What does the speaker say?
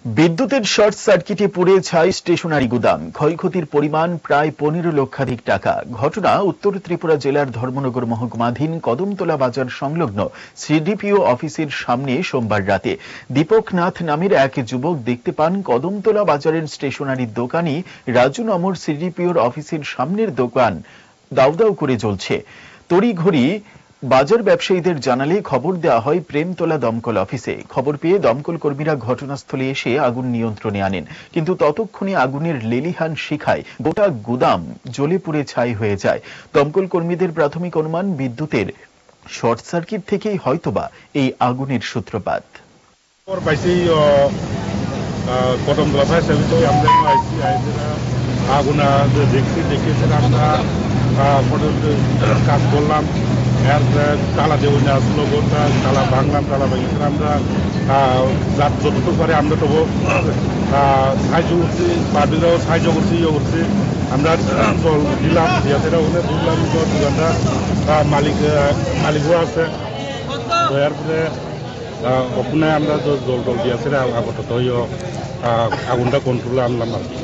বিদ্যুতের শর্ট সার্কিটে পুড়ে ছাই স্টেশনারি গুদাম, ক্ষয়ক্ষতির পরিমাণ প্রায় 15 লক্ষাধিক টাকা। ঘটনা উত্তর ত্রিপুরা জেলার ধর্মনগর মহকুমাধীন কদমতলা বাজার সংলগ্ন সিডিপিও অফিসের সামনে সোমবার রাতে দীপক নাথ নামের এক যুবক দেখতে পান কদমতলা বাজারের স্টেশনারি দোকানি রাজু নমর সিডিপিওর অফিসের সামনের দোকান দাউ দাউ করে জ্বলছে। তড়িঘড়ি বাজার ব্যবসায়ীদের জানালে খবর দেওয়া হয় প্রেমতলা দমকল অফিসে। খবর পেয়ে দমকল কর্মীরা ঘটনাস্থলে এসে আগুন নিয়ন্ত্রণে আনেন, কিন্তু ততক্ষণে আগুনের লেলিহান শিখায় গোটা গুদাম জ্বলে পুড়ে ছাই হয়ে যায়। দমকল কর্মীদের প্রাথমিক অনুমান বিদ্যুতের শর্ট সার্কিট থেকেই হয়তোবা এই আগুনের সূত্রপাত। আগুনা দেখি আমরা কাজ করলাম, তালা দেবো না আসলো, তালা ভাঙলাম, তালা ভেঙেছে আমরা যতটুকু পারে আমরা তবু সাহায্য করছি, পার্টিরাও সাহায্য করছি, করছি আমরা জল দিলাম, দিয়াতেরা ওখানে বুঝলাম দোকানটা মালিকও আছে। তো এরপরে ওখানে আমরা জল দিয়েছে আপাতত আগুনটা কন্ট্রোলে আনলাম আর কি।